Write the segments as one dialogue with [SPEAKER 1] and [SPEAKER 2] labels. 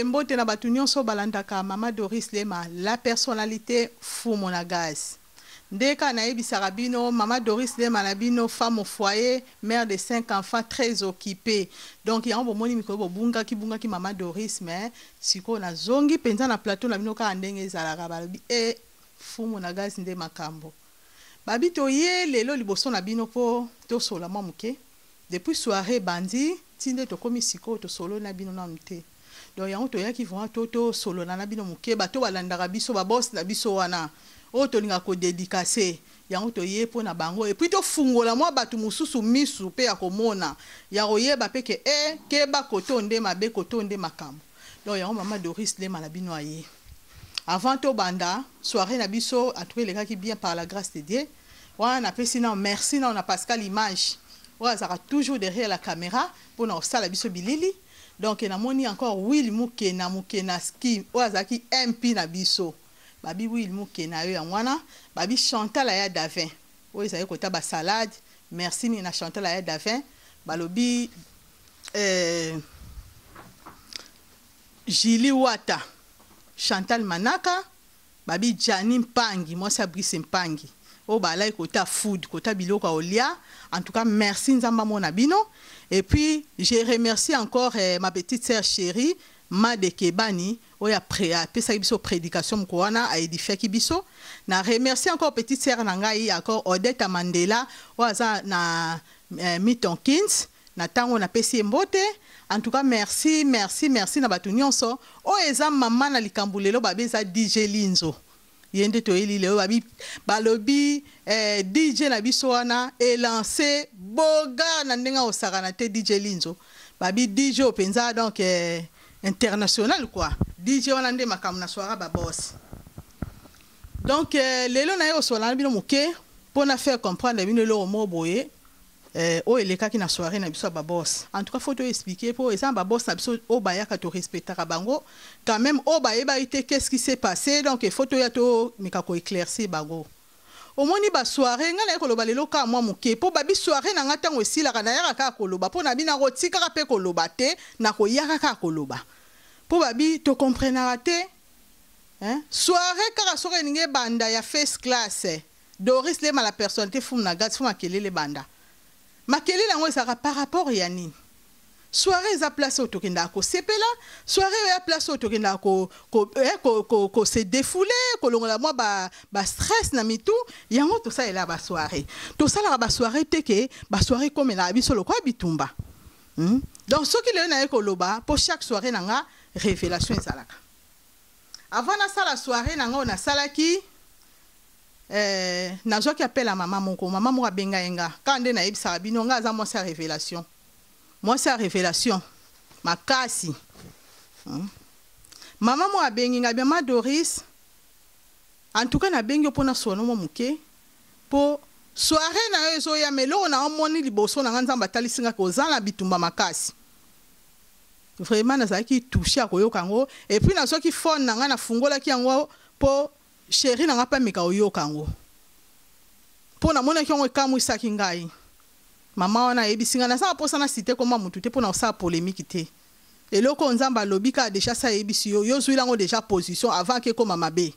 [SPEAKER 1] mbote na batu nyonso balandaka Mama Doris Lema, la personnalité fou Monagas. Ndeka na ebisaka bino Mama Doris Lema na bino femme au foyer, mère de 5 enfants très occupée. Donc yango bomoni mikolo bunga ki Mama Doris mais siko na zongi penza na plateau na bino ka ndenge ezalaka balobi fou Monagas nde makambo. Babi toye lelo liboso na bino po to sola mwa muke. Depuis soirée bandi tinde to komi siko to solo na bino na mte. Donc yango to yaki vont to solo na bino muke bato balandaka biso ba boss na biso wana. O to linga ko dédicacer yango to ye po na bango et puis to fungola mwa batu mususu misu pe ya komona ya royeba pe ke ke ba koto nde mabe koto nde makambo. Donc yango Mama Doris Lema na bino aye. Avant to banda soirée na biso a trouvé les gars qui bien par la grâce de Dieu. On a fait sinon merci on a Pascal Image. Ouais, ça sera toujours derrière la caméra pour nous ça la biso bilili. Donc na moni encore Will Mukena ski ouais ça qui MP na biso. Babi Will Mukena yo wana babi Chantal aya Davin. Ouais ça y kota ba salade. Merci ni na Chantal aya Davin. Balobi Jili Wata. Chantal Manaka, babi Jani Mpangi, moi ça Brice Mpangi. Oh bah là kota food, kota biloko olia. En tout cas, merci Nzamba Monabino. Et puis je remercie encore ma petite sœur chérie Made Kebani, oya préa, pesa biso prédication mkoana a édifié kibiso. Na remercie encore petite sœur nangai encore Odette Mandela, oza na Mitonkins, na tango na pesi mbote. En tout cas, merci na batu nyonso. O eza mama na likambulelo babe za DJ Linzo. Yende to eli leo babi balobi DJ na biso wana e lancé boga na ndenga osaka na te DJ Linzo. Babi DJ openza donc international quoi. DJ wana nde makamu na soara ba boss. Donc lelo na yo sola bino muke pour na faire comprendre bino lo mo boye. Oh il est qui na soirée na biso ba boss. En tout cas faut te expliquer pour exemple ba boss na biso o baya ka to respecter bango quand même o baye ba ite qu'est-ce qui s'est passé donc il faut to ya to mika ko éclaircir bango. Au moni ba soirée ngala ko loba lelo ka moi muke po ba bi soirée na ngata ngo sila kana ya ka ko loba po na bi na rotika ka pe ko loba te na ko ya ka ko loba. Po ba bi to comprendre te hein soirée ka soirée ninge banda ya first class Doris Lema la personnalité fou na gat fou makelele banda. Makeli lango ezaka par rapport ya nini soirée za place autokenda ko sepela soirée ya place autokenda ko se défouler ko longola moi ba stress na mitu yango to ça ela ba soirée to ça la ba soirée teke ba soirée comme la biso lo kwa bitumba donc ce qui le na ko loba pour chaque soirée nanga révélation ezalaka avant na sala soirée nanga on a salaki nazo qui appelle à maman moko benga enga quand na ebisa bino nga za moi c'est révélation makasi maman mo bengi nga bien ma Doris en tout cas na bengi pona sono mo muke po soirée na ezo ya melo na omoni liboso na nzamba talisinga ko zala bitumba makasi vraiment na zaki touché a koyoka ngo et puis na so ki phone na nga na fungola ki yango po chérie n'a pas mika oyo kango pour na mona kyongo kamu isaki ngai mama wana ebisinga na sa posa na cité comme mutu te pour na sa polémique te et loko nzamba lobika déjà ça ebisi yo zuila ngo déjà position avant que comme mabe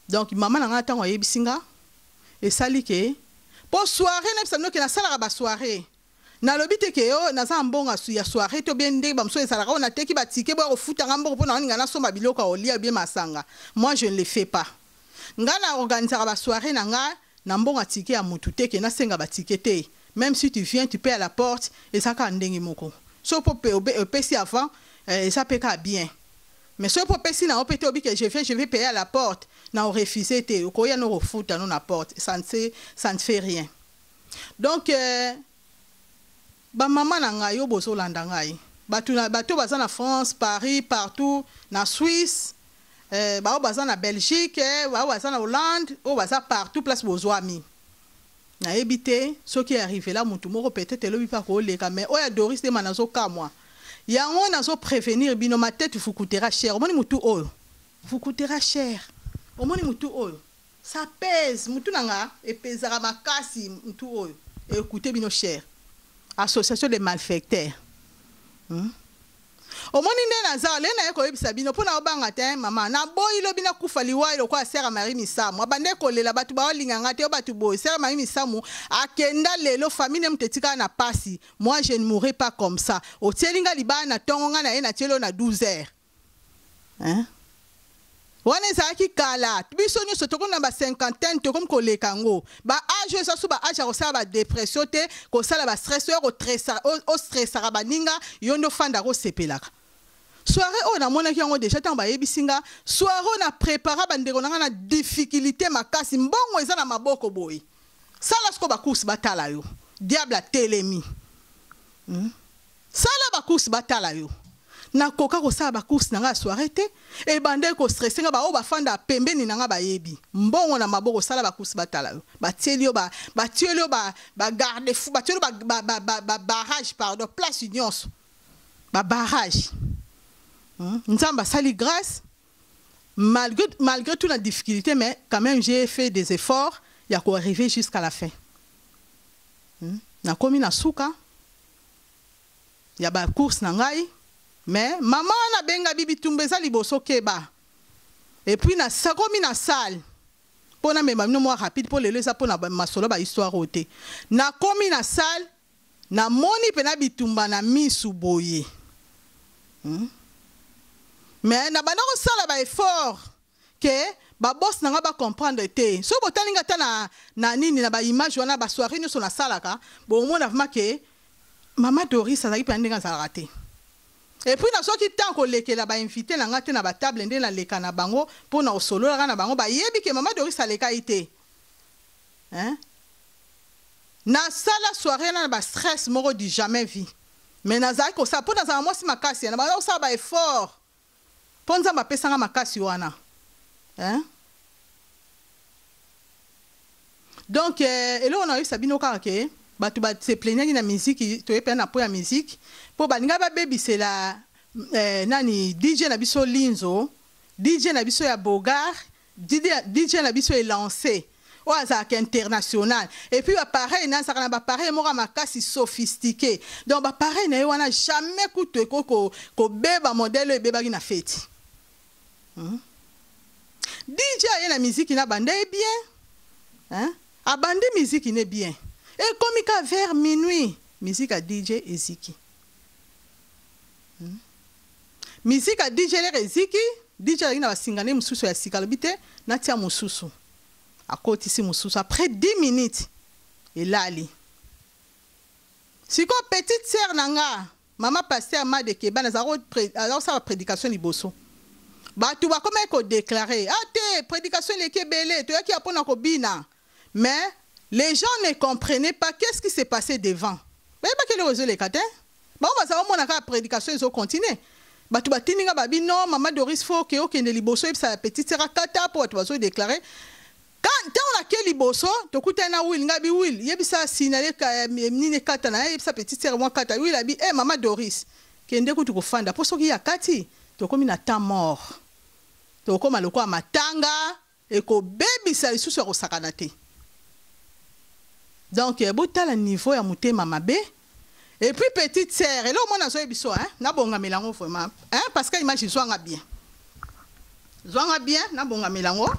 [SPEAKER 1] donc mama na ngata ngo ebisinga et sali ke pour soirée na psano ke na sala ba soirée na lobite ke yo na za mbonga su ya soirée to bien ndé ba mso esala ka on a teki ba tike bo futa ngambo pour na ninga na somba biloko olia bien masanga moi je ne le fais pas ngana organiser ba soirée na nga na mbonga tike ya mutu teke na senga ba tike te même si tu viens tu paies à la porte et ça ka ndengi moko so po pesi avant ça peut ka bien mais so po pesi na opete obi que je vais payer à la porte na o refuser te ko ya no refuta no na porte ça ne fait rien donc ba maman na nga yo bozo landa ngai bato baza na France Paris partout na Suisse ba baza na Belgique ba baza na Hollande o baza partout place bozo ami na ebité ce qui est arrivé là mutu moko peut-être lobi pa ko leka mais oya Doris Lema nazo ka moi yango nazo prévenir bino ma tête vous coûtera cher omoni mutu oyo vous coûtera cher omoni mutu oyo ça pèse mutu nanga epezara makasi mutu oyo écoutez bino cher association des malfaiteurs omoni nde naza le na ye koyebisa bino mpona obanga te mama na boyi lobi na kufa liwai lokola sere Marie Misamu abande kolela bato baolinganga te o bato boye sere Marie Misamu akenda lelo famille ne mutetika na pasi moi je ne mourrai pas comme ça otielinga libana na tongo nga na ye na tielo na 12 heures hein wana ezalaki kala biso nyonso tokona ba cinquantaine tokomi koleka yango ba age esasu ba age akosala ba dépression te kosala ba stress oyo ostressaka baninga yo nde ofanda kosepelaka soirée oyo namonaki yango deja ntango bayebisinga soirée oyo na prépara bandeko nanga na difficulté makasi mbongo eza na maboko boye sala siko bakursi batala yo diable atelemi sala bakursi batala yo nakoka kosala bakursi nanga ya soirée te ebande kostresse nga bao bafanda pembeni nanga bayebi mbongo na maboko sala bakursi batala yo batieli yo bagarde fou batieli yo barrage pardon place nyonso barrage nzamba sali grâce malgré toute la difficulté mais quand même j'ai fait des efforts ya ko arriver jusqu'à la fin na komi na suka ya ba course na ngai mais maman na benga bibi tumbeza liboso keba et puis na sakomi na salle pona me mamino moi rapide pour le lesa pona masolo ba histoire ote na komi na salle na moni pena bitumba na misu boye mais na bana ko sala ba effort que ba boss nanga ba comprendre te so botalinga ta na nini na ba image wana ba soirée nyonso na salaka bo mona vraiment que maman Doris azaki pe ndinga za raté et puis na soki tant ko lekela ba invité na ngate na ba table ndé na leka na bango pona osolo na bango ba yebi que maman Doris aleka ité hein na sala soirée na ba stress moko du jamais vu mais na za ko sa pona za moi si makasi na ba sa ba effort ponza ba pesanga makasi wana hein donc et là on a eu Sabino Karake batu ba se plaigner na musique to epena po ya musique po baninga ba baby c'est la nani DJ na biso Linzo DJ na biso ya Bogar DJ na biso est lancé au hasard international et puis pareil na ça na pareil mora makasi sophistiqué donc pareil na wana jamais coûte ko beba modèle beba na fête DJ a la musique na bande bien hein a bande musique n'est bien et comme vers minuit musique à DJ Eziki musique à DJ Eziki DJ na basingane mususu ya sikalobite na tia mususu a côté si mususu après 10 minutes et lali siko petite sœur nanga maman pasteur ma de Keba na zaro sa prédication liboso batu ba comment ko déclarer ate prédication les kebele to yaki apona ko bina mais les gens ne comprenaient pas qu'est-ce qui s'est passé devant mais pas que le réseau les katin ba on va savoir mon ka prédication ils ont continué batu batininga babi non maman Doris faut que okende liboso et sa petite sera kata pour tu vas déclarer quand on a quel liboso to kutana will ngabi will yebisa sinale ka nini kata na yebisa petite sera moi kata will abi maman Doris kende ko tukofanda pour soki ya kati to komi na temps mort to koma lokwa matanga et ko baby ça lisusu ya kosakana te donc botala niveau ya mutema mabe et puis petite sœur et là moi nazo biso hein na bonga melango vraiment hein parce que image zwanga bien na bonga melango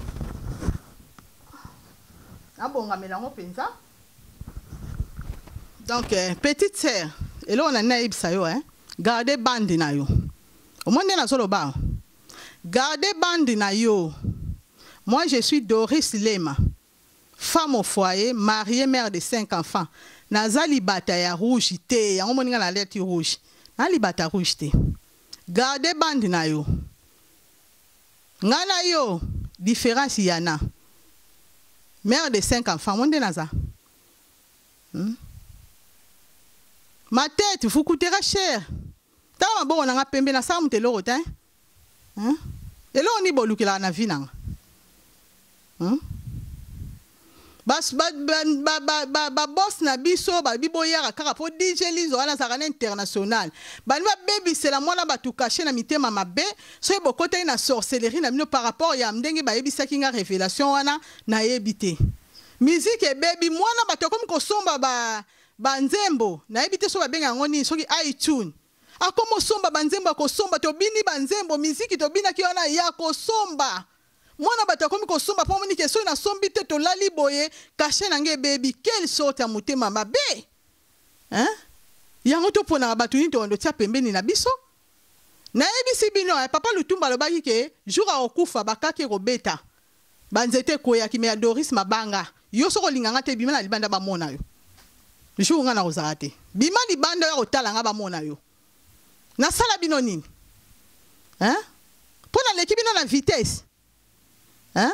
[SPEAKER 1] penza donc petite sœur et là on a naibisa yo hein gardez bandi na yo au moins na solo ba gardez bandi na yo. Moi je suis Doris Lema, femme au foyer, mariée, mère de 5 enfants. Nazali bata ya rouge te, ya ngomoninga na lettre rouge. Nali bata rouge te. Gardez bandi na yo. Ngana yo différence yana. Mère de 5 enfants, monde naza. Ma tête vous coûtera cher. Tama bon nga pembe na sa mutelo rotin. Hein? Et là on y bolukela na vie nanga. Bas boss na biso ba biboyara kaka po DJ Lizo wana zakana international. Ba baby c'est la mwana ba tout caché na mitema mabe, so bokota na sorcellerie na mino par rapport ya ndenge ba yebisa kinga révélation wana na yebité. Musique et baby mwana ba to comme ko somba ba nzembo na yebité so ba benga ngoni soki iTunes. akomo somba banzembo ko somba to bini banzembo miziki to bina ki wana ya ko somba mwana bato akomi ko somba po moni ke so na sombi te to lali boye caché na nge baby quelle sorte ya motema mabe hein yango to pona bato ni to ndo tia pembeni na biso na ebisi bino papa Lutumba lobaki ke jour a okufa bakaki robeta banzete koya ki me Doris Mabanga yo soko linganga te bima na libanda ba mona yo jour nga na ozate bima libanda ya otala nga ba mona yo na sala bino nini hein pona l'équipe bino na vitesse hein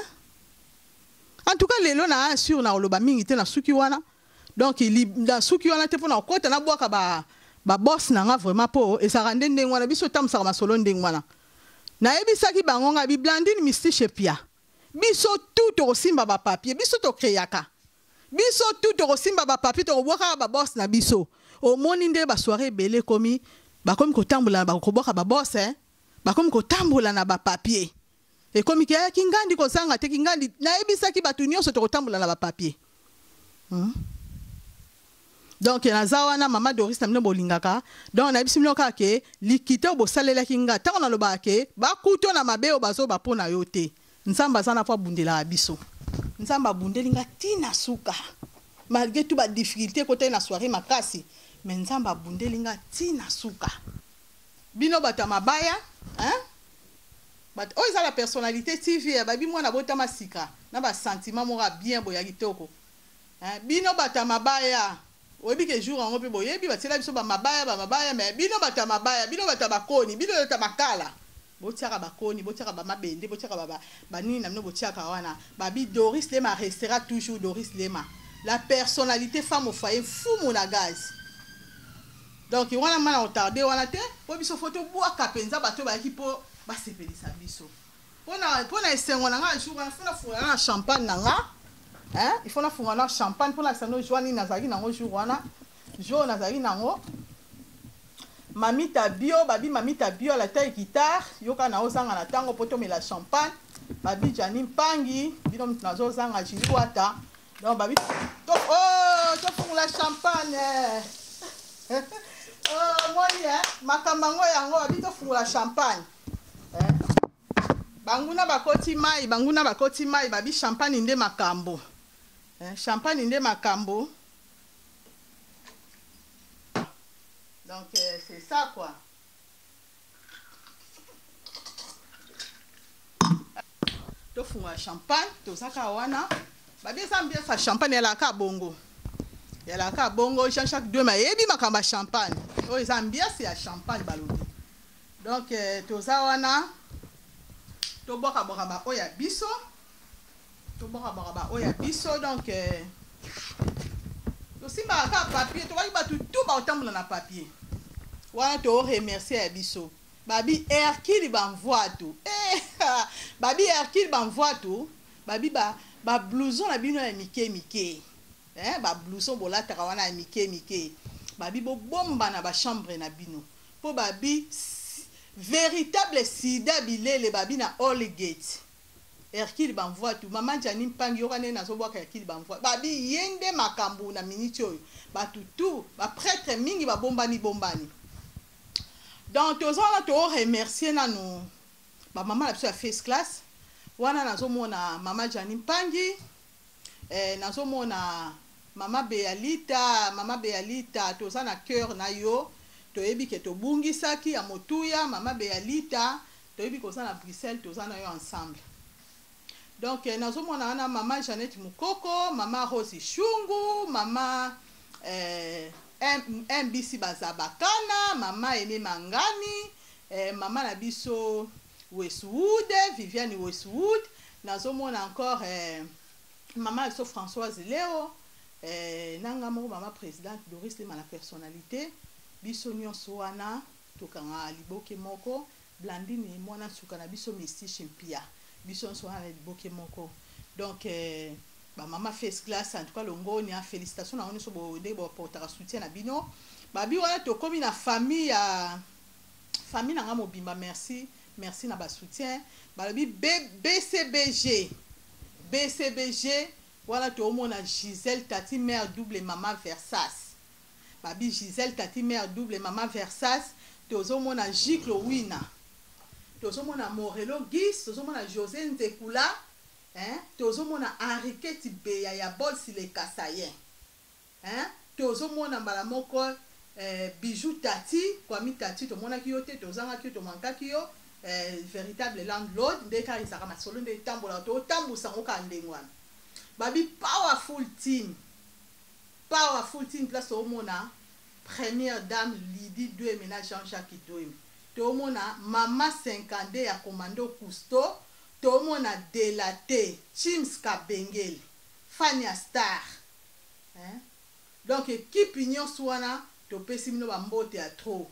[SPEAKER 1] en tout cas lelo na assure na oloba mingi te na suki wana donc il la suki wana te pona okota na bwaka ba boss na nga vraiment po et ça rende ndenge wana biso tamsaka masolo ndenge wana na ebisaki bango nga bi Blandine Mystique Pia biso tout osimba ba papier biso to créaka biso tout osimba ba papier to bwaka ba boss na biso au moni nde ba soirée belé komi ba komi ko tambola ba ko bwaka ba boss hein ba komi ko tambola na ba papier et komi ki kingandi ko sanga te kingandi na ebisaki batu nyonso to ko tambola na ba papier donc na zawana mama Doris na mino bolingaka donc na bisimino ka ke likite bo salela kinga tango na loba ke ba kuto na mabe o bazo ba pona yo te nzamba sana po bundela biso nzamba bundelinga tina suka malgré tout ba difficulté côté na soirée makasi mais nzamba bundelinga tina suka bino bata mabaya hein but o isa la personnalité TV ba bi mwana bota masika na ba sentiment mora bien boya kitoko hein bino bata mabaya oyebi ke jour en ope boyebi batela biso ba mabaya mais bino bata mabaya bino bata bakoni bino bata makala botiaka bakoni botiaka ba mabende botiaka ba nini na mino botiaka wana babi Doris Lema restera toujours Doris Lema la personnalité femme au foyer fou mon gaz donc wana mana retardé wana te po biso photo boa kapenza bato ba ki po ba sepelisa biso pona esengo na nga jour wana fona fona na champagne na nga hein il faut na funga na champagne pour la sano joani nazaki nango jour wana jour nazaki nango mamita bio babi mamita bio la taille guitare yoka na ozanga na tango poto me la champagne babi Jani Mpangi bino nazo zanga jiliwata donc babi to to funga la champagne oh moni makamango yango babi to funga la champagne banguna bakoti mai babi champagne nde makambo champagne nde makambo donc c'est ça quoi to funga champagne to saka wana babi sambia sa champagne ya la ka bongo chaque deux mais yebi makamba champagne o zambia c'est ya champagne balobi donc to za wana to boka ba oya biso donc to simba ka papier to wali batu tout ba otambola na papier wana to remercier ya biso babi Hercule banvoa tout babi Hercule banvoa tout babi ba blouson na bino ya mike ba blouson bolataka wana ya mike babi bo bomba na ba chambre na bino po babi véritable sida bilele babi na All Gate Hercule banvoa tout maman Jani Mpangi yoka ne nazo bwaka Hercule banvoa babi yende makambu na minute oyo batu tout ba prêtre mingi ba bombani donc tozo na to remercier na no ba maman la biso ya first class wana nazo mona maman Jani Mpangi nazo mona mama Bealita toza na cœur na yo toyebi ke to bungisaki ya motuya mama Bealita toyebi ko za na Bruxelles toza na yo ensemble donc nazomona na mama Jeannette Mukoko mama Rose Shungu mama MBC Bazabakana mama Eme Mangani mama na biso Westwood Viviane Westwood nazomona encore mama biso Françoise Léo nanga moko mama présidente Doris Lema la personnalité biso nyonso wana tokanga liboke moko Blandine mwana suka na biso Mystique Pia biso nyonso wana liboke moko donc ba mama first class en tout cas longoni a félicitations na oni so bo de bo portera soutien na bino babi wana to komi na famille nanga mobimba merci na ba soutien balobi BCBG voilà to mona Gisèle Tati mère double maman Versas babi Gisèle Tati mère double maman Versas tozomona Gicle Wina, tozomona Morelo Gis, tozomona José Nzekula, tozomona Henriquet Beya ya Bolsi le Kasayen, tozomona mbala moko Bijou Tati, Kwami Tati, tomona kiyote, tozanga kiyo, tomanka kiyo, véritable landlord, ndeka isaka masolo nde tambola, to tambu sango kandengwana. Babi powerful team place tomona première dame Lydie Douemena Jean-Jacques Douem, tomona mama 50 ya commando Cousteau, tomona Delate Chims Kabengele Fania Star, donc équipe union swana to pesi mino bambote ya trop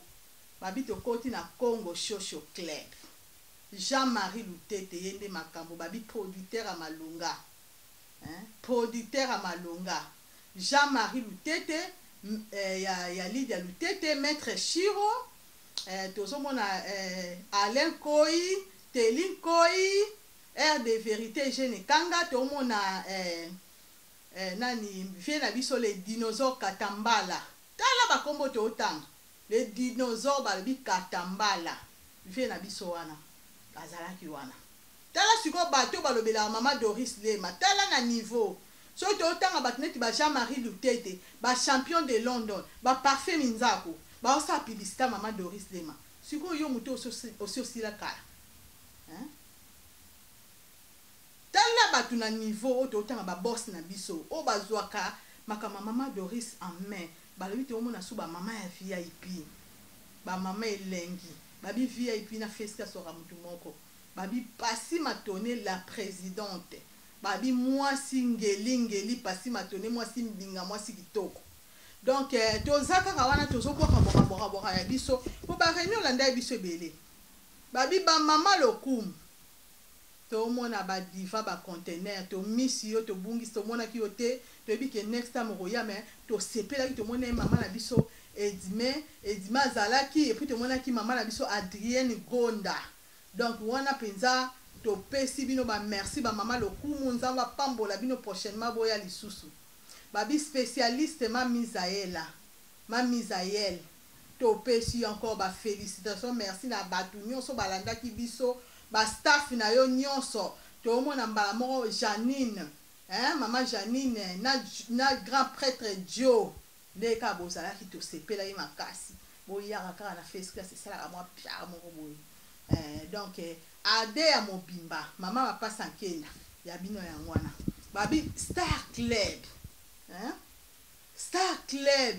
[SPEAKER 1] babi to koti na Congo Shosho Club. Jean-Marie Lutete yende makambo babi producteur à Malunga, producteur à Malunga. Jean-Marie Lutete ya Lydia Lutete, maître Chiro, tozomona Alain Koi, Telin Koi, Air de Vérité Jeune Kanga, tomona nani vient na biso les dinosaures Katambala. Tala ba kombo to otanga. Les dinosaures balbi Katambala. Vient na biso wana. Azalaki wana. Tala siko bato balobela mama Doris Lema. Tala na niveau. So to otanga batneti ba Jean-Marie Lutete, ba champion de London, ba parfait Minzako, ba osa publicité mama Doris Lema. Siko yo muto aussi la kala. Tala batu na niveau o to otanga ba boss na biso. O bazwaka makama mama Doris en main. Balobi te omona su ba mama ya VIP. Ba mama elengi. Babi VIP na feska sora mutu moko. Babi pasi matone la présidente. Babi mwasi ngeli pasi matone mwasi mbinga mwasi kitoko. Donc tozaka kawana tozoboka boka ya biso po ba réunion landa ya biso ebele. Babi ba mama lokum. To mona ba diva ba conteneur to misi yo to bungi to mona ki yote to bi ke next time roya mais to sepela ki to mona mama na biso Edima zalaki et puis to mona ki mama na biso Adrienne Gonda. Donc wana penza to pesi bino ba merci ba mama lokumu nzamba pambola bino prochainement boya lisusu. Babi spécialiste ma Misaël to pesi encore ba félicitations merci na batu nyonso balanda ki biso ba staff na yo nyonso to mona mbala moko Janine maman Janine na grand prêtre Dio ndeka bozala ki to sepela yi makasi boyaka kaka na feska c'est ça la moi pia moko boy donc ade ya mobimba mama bapasa nkenda ya bino ya ngwana babi Star Club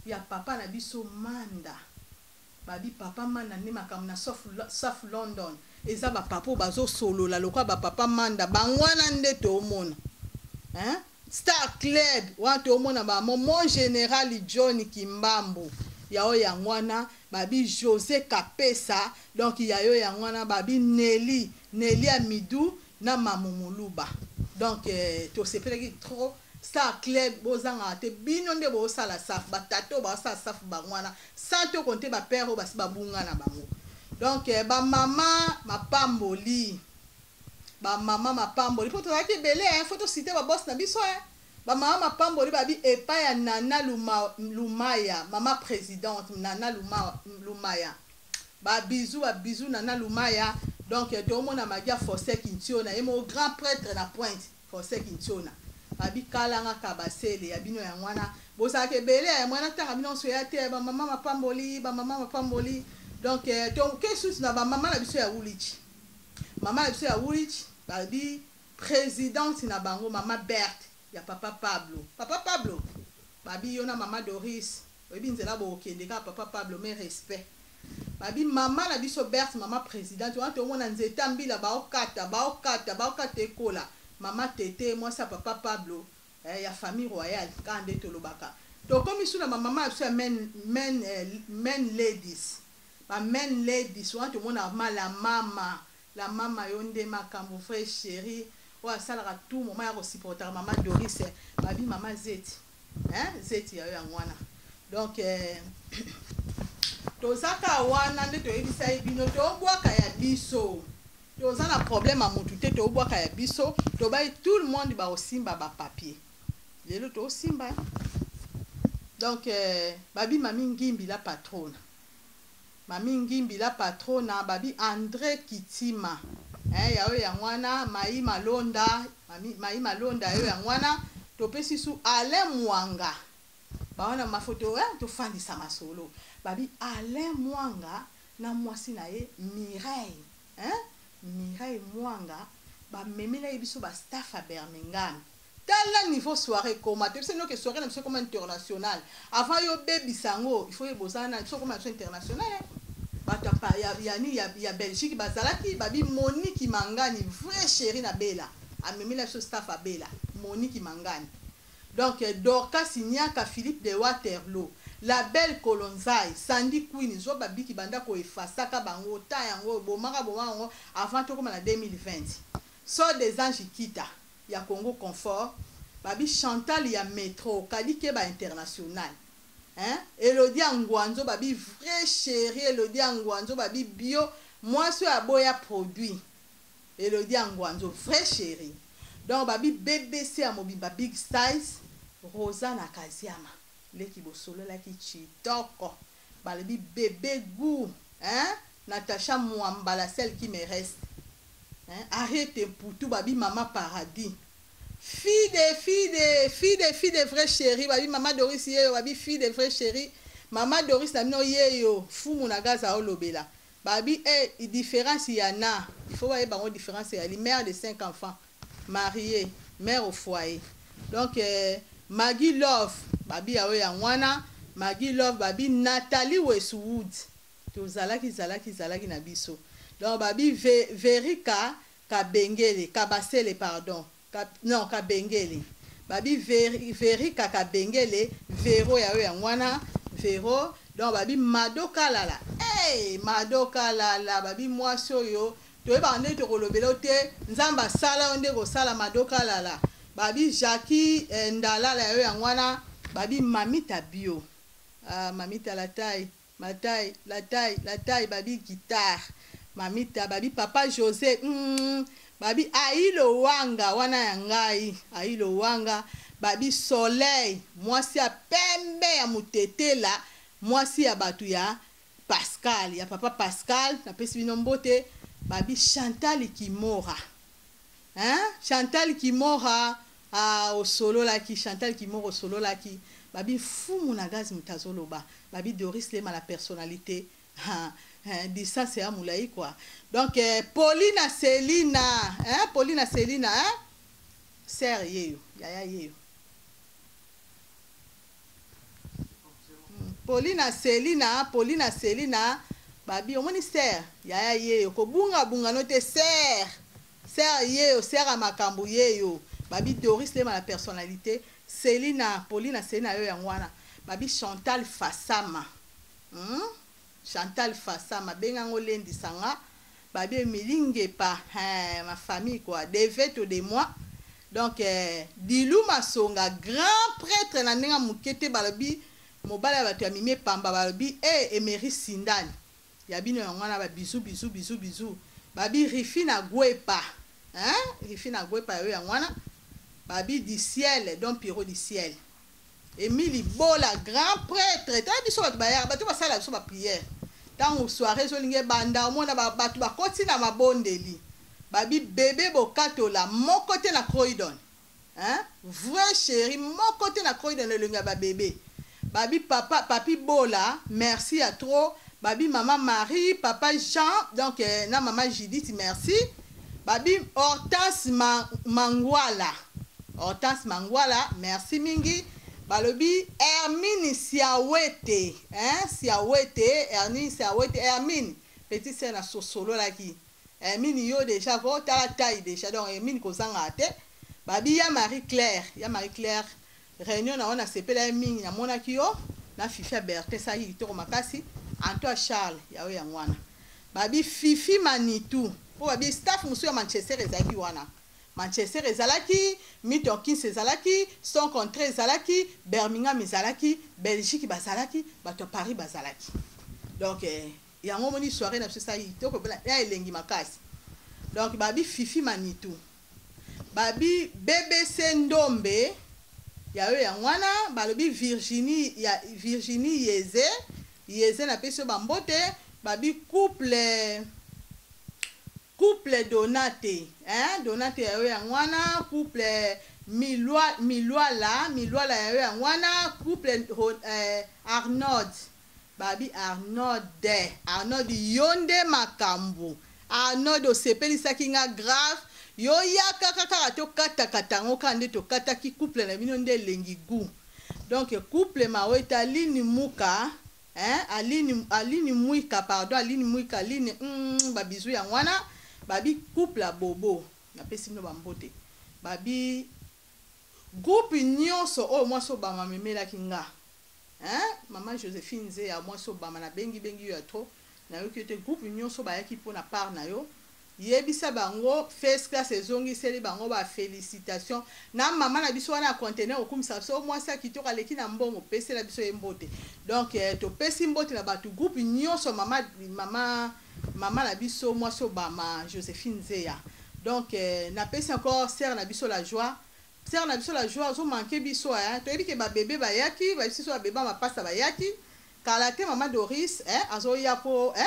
[SPEAKER 1] ya papa na biso Manda babi papa Manda ne makam na South London eza ba papa bazo solo la lokwa ba papa Manda bangwana nde to mona Star Club wa to mona ba mon général John Kimbambo yao ya ngwana babi José Kapesa donc yayo ya ngwana babi Nelly Amidou na Mamumuluba donc to sepelaki trop Star Club bozanga te bino nde bo sala saf batato ba sala saf bangwana sans to compter ba père ba babunga na bango donc ba mama mapamboli poto laki belé photo citer ba boss na biso ba mama mapamboli babi epa ya Nana Lumaya mama présidente Nana Lumaya ba bisou Nana Lumaya donc to mona magia Fossé Kintiona et mon grand prêtre na Pointe Fossé Kintiona babi kalanga kabasele ya bino ya ngwana bosake belé ya mwana tanga bino so ya te ba mama mapamboli donc to kesus na ba mama na biso ya Ulich mama na biso ya Ulich babi présidente na bango mama Berthe ya papa Pablo babi yona mama Doris oyebi nzela bo okende ka papa Pablo mais respect babi mama na biso Berthe mama présidente wana to mona nzeta mbila baokata ekola mama Tete moi ça papa Pablo ya famille royale kande tolobaka to komi suna mama biso men ladies ba men ladies wana to mona la mama yonde makambo frère chéri wa sala tout moment ya ko supporter mama Doris babi mama Zeti ya ngwana donc tozaka wana nde toyebisa bino tobwaka ya biso tozana problème a mutu te tobwaka ya biso tobai tout le monde ba osimba ba papier lelo to osimba donc babi mami ngimbi la patronne mami Ngimbila patrona babi André Kitima yawe yangwana Mai Malonda Mai Malonda yawe yangwana topesi su Alain Mwanga baona mafoto to fandisa masolo babi Alain Mwanga na mwasi na ye Mireille Mireille Mwanga ba memela biso ba staff à Birmingham tala niveau soirée comme tu sais que soirée na comme international avant yo baby sango il faut y bosana so comme international bata pa ya Belgique bazalaki babi Monique Mangani vrai chéri na Bella a memela so staff à Bella Monique Mangani donc Dorcas Signaka Philippe de Waterloo la belle Kolonzai Sandy Queen zo babi ki banda ko efasaka bango ta yango bomaka bomango avant to comme na 2020 so des anges kita ya Congo Confort babi Chantal ya Métro kadike ba international Elodie Angwanzo babi vrai chéri Elodie Angwanzo babi bio moi so aboya produit Elodie Angwanzo vrai chéri donc babi BBC a mobimba big size Rosanna Kaziama leki bosolo la ki chitoko balebi bébé goût Natacha Mwambala celle qui me reste arrête pour tout babi maman paradis fille de vrai chéri babi maman Doris yeyo babi fille de vrai chéri maman Doris na mino yeyo fou monagaza olobela babi différence yana il faut voir bango différence ya mère de 5 enfants mariée mère au foyer donc Maggie Love babi yawe ya mwana Maggie Love babi Nathalie Westwood to zalaki na biso donc babi Verika Kabengele Kabasele pardon non Kabengele babi Verika Kabengele Vero yawe ya mwana Vero donc babi Madoka Lala Madoka Lala babi mwasi oyo toyeba nde tokolobela te nzamba sala onde ko sala Madoka Lala babi Jackie Ndalala yawe ya mwana babi Mamita Bio Mamita la taille babi guitare Mamita babi papa José babi Ailo Wanga wana ya ngai Ailo Wanga babi Soleil mwasi ya pembe ya mutetela mwasi ya batu ya Pascal ya papa Pascal na pesi bino mbote babi Chantal Kimora Chantal Kimora osolo laki Chantal Kimora osolo laki babi fou monagazi mutazoloba babi Doris Lema la personnalité distance ya moulaï quoi donc Paulina Selina sœur yeyo yaya yeyo Paulina Selina babi omoni sœur yaya yeyo ko bunga note sœur yeyo sœur a makambo yeyo babi Doris Lema la personnalité Paulina Selina yo yangwana babi Chantal Fassama Chantal Fassama bengango lendi sanga babi milinge pa ma famille quoi des vêtements de moi donc Dilou Masonga grand prêtre na nenga mukete balabi mobala batu ya mimé pamba balabi Emery Sindani ya bino yangwana ba bisou babi Rifina Gwepa Rifina Gwepa yo yangwana babi du ciel donc Pierrot du ciel Émile Bola grand prêtre ta biso batu basala biso ba prière tant soirée zolinge banda omona batu bakoti na mabondeli babi bébé bokatola mon côté na Croydon vrai chéri mon côté na Croydon le linga ba bébé babi papi Bola merci à trop babi maman Marie papa Jean donc na maman Judith merci babi Hortense Mangwala merci mingi balobi Hermine Siawete Hermine petit sœur na sosolo laki Hermine yo déjà ko ta taille déjà donc Hermine ko zanga te babi ya Marie Claire réunion na ona sepela mingi na mona kiyo na Fifi Berthe sa yi to makasi Antoine Charles yawe ya mwana babi Fifi Manitou po babi staff musu ya Manchester ezaki wana Manchester ezalaki Milton Keynes ezalaki son contre ezalaki Birmingham ezalaki Belgique bazalaki bato Paris bazalaki donc yango moni soirée na ça yi to ko ya elengi makasi donc babi Fifi Manitou babi BBC Ndombe yawe ya mwana balobi Virginie Yeze na peso bambote babi couple Donate, hein, Donate ya wana, couple Milwala ya wana, couple Arnold, babi Arnold yonde makambo, Arnold osepeli sakinga grave, yo yaka kaka to kata katango kande to kata ki couple na bino nde lengi gu. Donc couple maweta Aline Muka, hein, Aline Muika, pardon, Aline Muika, Aline babizou ya wana. Babi couple à bobo na pesi no bambote babi groupe nyonso o moi so bama memela kinga hein maman Joséphine ze ya moi so bama na bengi yo trop na yo ki te groupe nyonso ba yaki pona part na yo yebisa bango first class ezongi seli bango ba félicitations na maman na biso wana conteneur okumisa so moi ça ki to kaleki na mbongo pesi la biso embote donc to pesi mbote na batu groupe nyonso maman la biso moi so bama Joséphine Zeya donc na pesi encore sœur na biso la joie zo manquer biso hein to ebi ke ba bébé ba yaki ba biso ba bébé ma pasta ba yaki kala te maman Doris hein azo ya po hein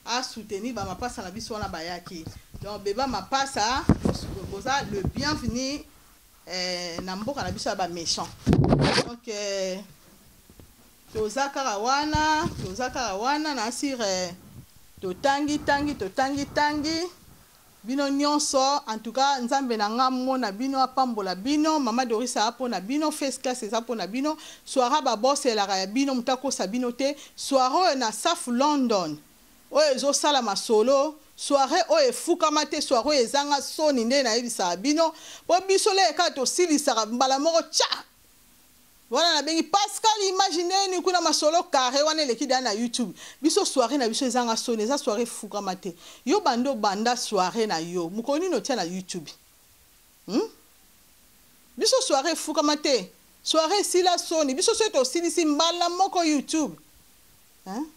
[SPEAKER 1] a soutenir ba ma pasta na biso na ba yaki donc bébé ma pasta boza le bienvenu na mboka na biso ba méchant donc toza karawana na sire to tangi bino nyonso en tout cas nzambe na ngamo na bino apambola bino mama Doris apo na bino first class apo na bino soara ba boss la ya bino mutako sabino te soaro na Saf London o ezo sala masolo soirée o efuka mate soirée ezanga soni nde na yebisa bino po biso le ka to silisa mbala moko cha. Voilà na bengi Pascal imaginez ni kuna masolo carré wana leki na YouTube biso soirée na biso ezanga sone za soirée fuka mate yo banda soirée na yo mukoni no tia na YouTube biso soirée fuka mate soirée sila sone biso soto silisi mbala moko YouTube hein.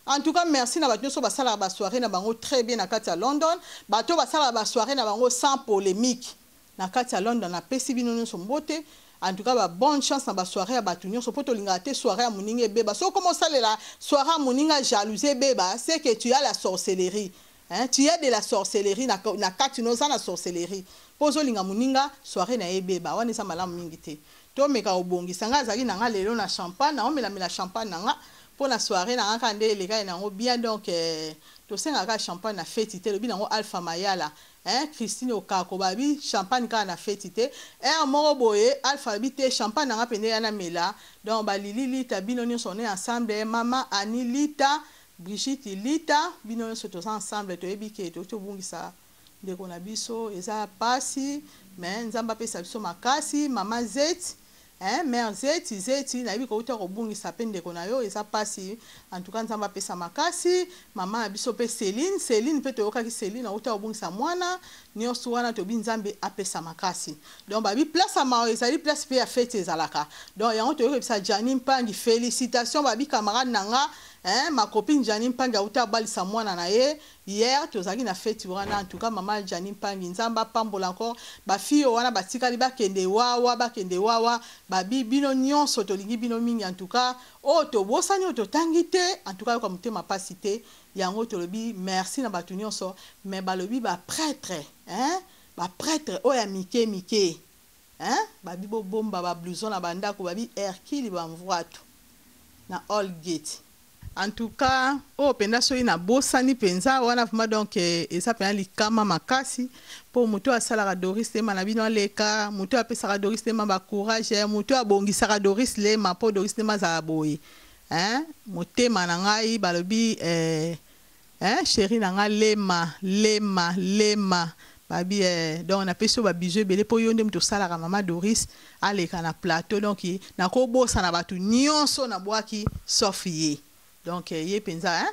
[SPEAKER 1] En tout cas merci na bato so basala ba soirée na bango très bien na kati ya London bato basala ba soirée na bango sans polémique na kati ya London na pesi bino nyonso mbote. En tout cas, bonne chance dans la soirée à Batunio. So poto lingate soirée à Moninga beba. So comment ça la soirée à Moninga jalousie beba, c'est que tu as la sorcellerie. Hein? Tu as de la sorcellerie na katino ça la sorcellerie. Pozo linga Moninga soirée na beba. Wana sa malamu mingite. To meka obongi sanga zali na nga lelo na champagne, na omela mela champagne na nga pour la soirée na nga kande les gars na ngo bien donc to senga ka champagne na fête le bi na ngo Alpha Mayala. Hein, Christine Okako babi champagne ka na fetite moko boye Alpha bité champagne na pende yana mela donc ba Lili bino nyonso on est ensemble mama Ani Lita Brigitte Lita bino nyonso to ensemble to ebike to bungisa ndeko na biso eza pasi mais nzamba pesa biso makasi mama Zeti hein mère Zeti na biso ko bungisa pende ko na yo eza pasi en tout cas nzamba pesa makasi mama biso pe Céline pe to yoka ki Céline auta obungisa mwana nyonso wana to binzambe apesa makasi donc babi place ama ezali place pe ya fête ezalaka donc yango to yoka bisa Janine Mpangi félicitations babi camarade nanga hein ma copine Janine Mpangi auta balisa mwana na ye hier tozaki na fête wana en tout cas maman Janine Mpangi nzamba pambola encore ba fille wana batikali bakende wawa babi bino nyonso tolingi bino mingi en tout cas o to bosani o to tangite en tout cas comme motema pasi te yango tolobi merci na bato nyonso mais balobi ba prêtre hein ba prêtre oya mike hein babi bo bomba ba blouson na bandako babi Hercule bamvwato na All Gate. En tout cas o penda so ina bosani penza wana vraiment donc eza pena likama makasi po muto asala Doris Lema na bino leka muto apesa Doris Lema ba courage muto abongisa Doris Lema po Doris Lema za boye hein motema na ngai balobi hein chérie na nga lema babi donc na peso ba bijou belé po yonde muto sala ka mama Doris aleka na plateau donc na ko bosa na batu nyonso na bwaki sauf ye. Donc, yé penza, hein?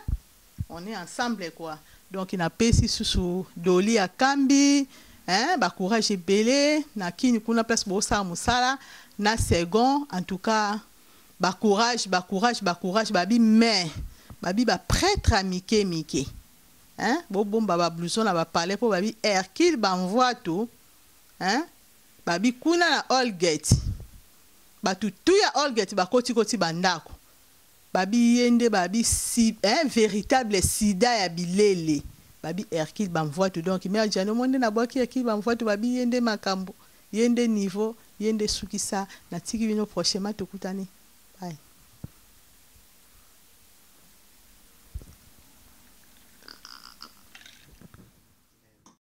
[SPEAKER 1] On est ensemble, quoi. Donc, il a pesi sous Doli à Kambi, hein? Ba courage et belé, na kini kuna place bosa musala, na second, en tout cas, ba courage, babi, mais, babi, ba prêtre à Mike, hein? Bon, baba blouson, ba palais pour babi, Hercule, envoie tout, hein? Babi, kuna na All Gate, ba tout ya All Gate, ba koti bandako. babi yende babi si un véritable sida ya bilele babi Hercule bamvoie tout donc mais jano monde na boki Hercule bamvoie tout babi yende makambo yende niveau yende sukisa na tiki bino prochainement tokutani bye.